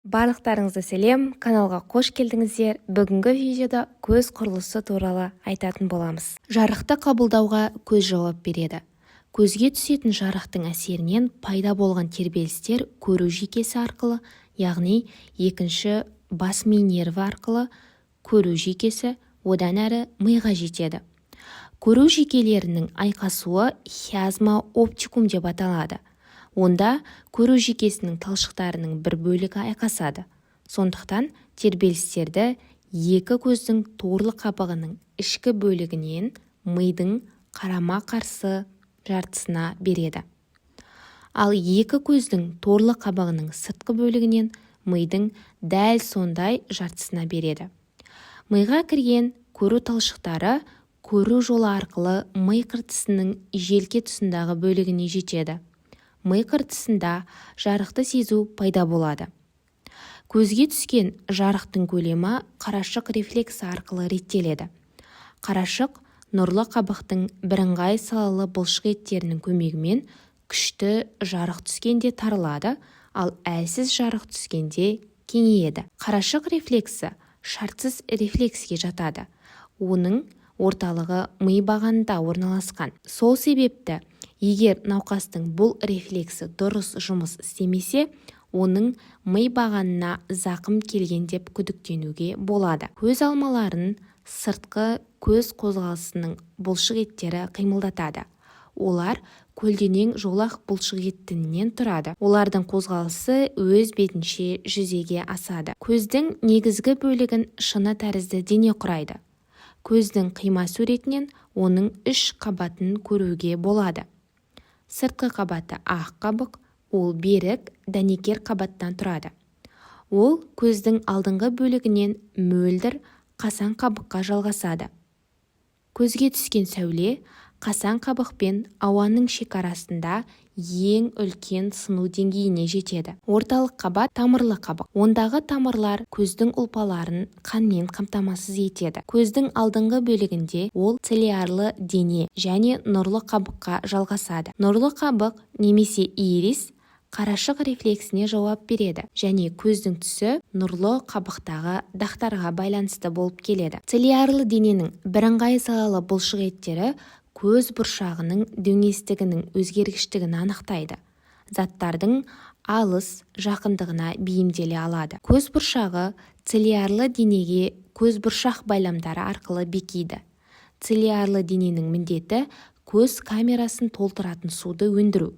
Барлықтарыңызға сәлем, каналға қош келдіңіздер. Бүгінгі видеода көз құрылысы туралы айтатын боламыз. Жарықты қабылдауға көз жауап береді. Көзге түсетін жарықтың әсерінен пайда болған тербелістер көру жүйкесі арқылы, яғни екінші бас ми нерві арқылы көру жүйкесі, одан әрі миға жетеді. Көру жүйкелерінің айқасуы хиазма оптикум деп аталады. Онда көру жүйкесінің талшықтарының бір бөлігі айқасады. Сондықтан тербелістерді екі көздің торлы қабығының ішкі бөлігінен мидың қарама-қарсы жартысына береді. Ал екі көздің торлы қабығының сыртқы бөлігінен мидың дәл сондай жартысына береді. Миға кірген көру талшықтары көру жолы арқылы ми қыртысының желке тұсындағы бөлігіне жетеді. Ми қыртысында жарықты сезу пайда болады. Көзге түскен жарықтың көлемі қарашық рефлексі арқылы реттеледі. Қарашық нұрлы қабықтың бірыңғай салалы бұлшық еттерінің көмегімен күшті жарық түскенде тарылады, ал әлсіз жарық түскенде кеңейеді. Қарашық рефлексі шартсыз рефлекске жатады. Оның орталығы ми бағанында орналасқан. Сол себепті егер науқастың бұл рефлексі дұрыс жұмыс істемесе, оның ми бағанына зақым келген деп күдіктенуге болады. Көз алмаларын сыртқы көз қозғалысының бұлшық еттері қимылдатады. Олар көлденең жолақ бұлшық еттінен тұрады. Олардың қозғалысы өз бетінше жүзеге асады. Көздің негізгі бөлігін шыны тәрізді дене құрайды. Көздің қима суретінен оның үш қабатын көруге болады. Сыртқы қабаты ақ қабық, ол берік, дәнекер қабаттан тұрады. Ол көздің алдыңғы бөлігінен мөлдір қасан қабыққа жалғасады. Көзге түскен сәуле қасан қабық пен ауаның шекарасында ең үлкен сыну деңгейіне жетеді. Орталық қабат тамырлы қабық. Ондағы тамырлар көздің ұлпаларын қанмен қамтамасыз етеді. Көздің алдыңғы бөлігінде ол цилиарлы дене және нұрлы қабыққа жалғасады. Нұрлы қабық немесе ирис қарашық рефлексіне жауап береді және көздің түсі нұрлы қабықтағы дақтарға байланысты болып келеді. Цилиарлы дененің бірыңғай салалы бұлшық еттері көз бұршағының дөңестігінің өзгергіштігін анықтайды. Заттардың алыс жақындығына бейімделе алады. Көз бұршағы цилиарлы денеге көз бұршақ байламдары арқылы бекиді. Цилиарлы дененің міндеті көз камерасын толтыратын суды өндіру.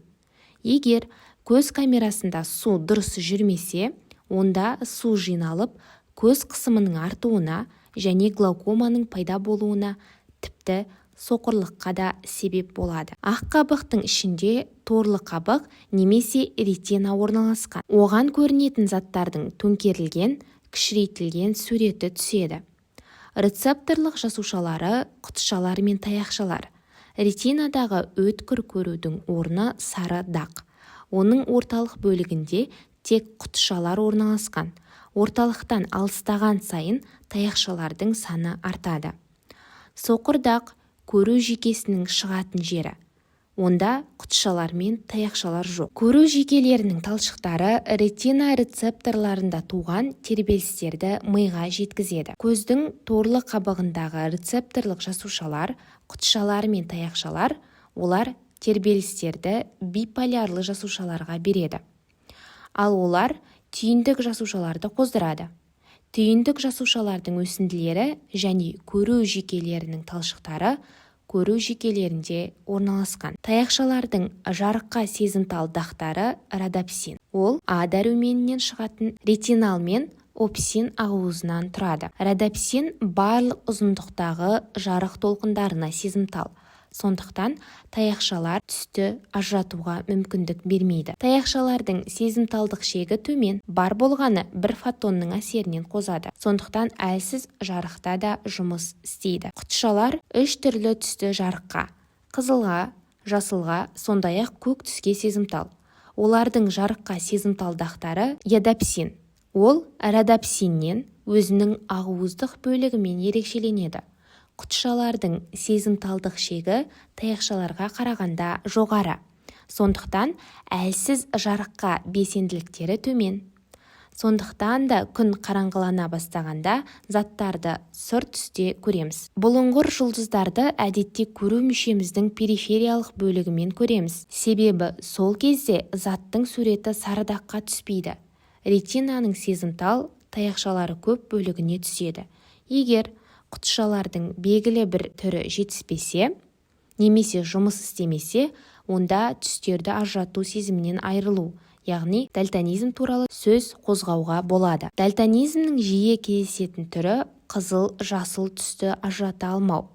Егер көз камерасында су дұрыс жүрмесе, онда су жиналып, көз қысымының артуына және глаукоманың пайда болуына, тіпті соқырлыққа да себеп болады. Ақ қабықтың ішінде торлы қабық немесе ретина орналасқан. Оған көрінетін заттардың төңкерілген, кішірейтілген суреті түседі. Рецепторлық жасушалары құтышалар мен таяқшалар. Ретинадағы өткір көрудің орны сары дақ. Оның орталық бөлігінде тек құтышалар орналасқан. Орталықтан алыстаған сайын таяқшалардың саны артады. Соқыр дақ көру жүйкесінің шығатын жері. Онда құтышалар мен таяқшалар жоқ. Көру жүйкелерінің талшықтары ретина рецепторларында туған тербелістерді миға жеткізеді. Көздің торлы қабығындағы рецепторлық жасушалар, құтышалар мен таяқшалар, олар тербелістерді биполярлы жасушаларға береді. Ал олар түйіндік жасушаларды қоздырады. Түйіндік жасушалардың өсінділері және көру жүйкелерінің талшықтары көру жүйкелерінде орналасқан. Таяқшалардың жарыққа сезімтал дақтары родопсин. Ол А дәруменінен шығатын ретинал мен опсин ақуызынан тұрады. Родопсин барлық ұзындықтағы жарық толқындарына сезімтал. Сондықтан таяқшалар түсті ажыратуға мүмкіндік бермейді. Таяқшалардың сезімталдық шегі төмен, бар болғаны бір фотонның әсерінен қозады. Сондықтан әлсіз жарықта да жұмыс істейді. Құтышалар үш түрлі түсті жарыққа, қызылға, жасылға, сондай-ақ көк түске сезімтал. Олардың жарыққа сезімтал дақтары ядопсин. Ол родопсиннен өзінің ақуыздық бөлігімен ерекшеленеді. Құтышалардың сезімталдық шегі таяқшаларға қарағанда жоғары. Сондықтан әлсіз жарыққа белсенділіктері төмен. Сондықтан да күн қараңғылана бастағанда заттарды сұр түсте көреміз. Бұлыңғыр жұлдыздарды әдетте көру мүшеміздің перифериялық бөлігімен көреміз. Себебі сол кезде заттың суреті сарыдаққа түспейді. Ретинаның сезімтал таяқшалары көп бөлігіне түседі. Егер құтышалардың белгілі бір түрі жетіспесе, немесе жұмыс істемесе, онда түстерді ажырату сезімінен айырылу, яғни дальтонизм туралы сөз қозғауға болады. Дальтонизмнің жиі кездесетін түрі қызыл, жасыл түсті ажырата алмау.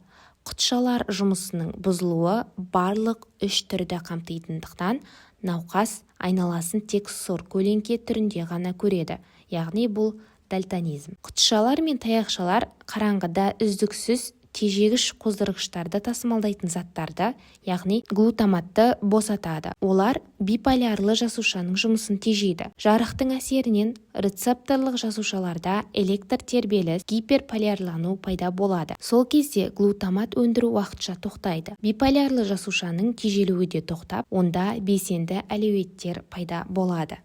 Құтышалар жұмысының бұзылуы барлық 3 түрді қамтитындықтан науқас айналасын тек сұр көлеңке түрінде ғана көреді, яғни бұл дальтонизм. Құтышалар мен таяқшалар қараңғыда үздіксіз тежегіш қоздырғыштарды тасымалдайтын заттарды, яғни глутаматты босатады. Олар биполярлы жасушаның жұмысын тежейді. Жарықтың әсерінен рецепторлық жасушаларда электр тербеліс, гиперполярлану пайда болады. Сол кезде глутамат өндіру уақытша тоқтайды. Биполярлы жасушаның тежелуі де тоқтап, онда белсенді әлеуеттер пайда болады.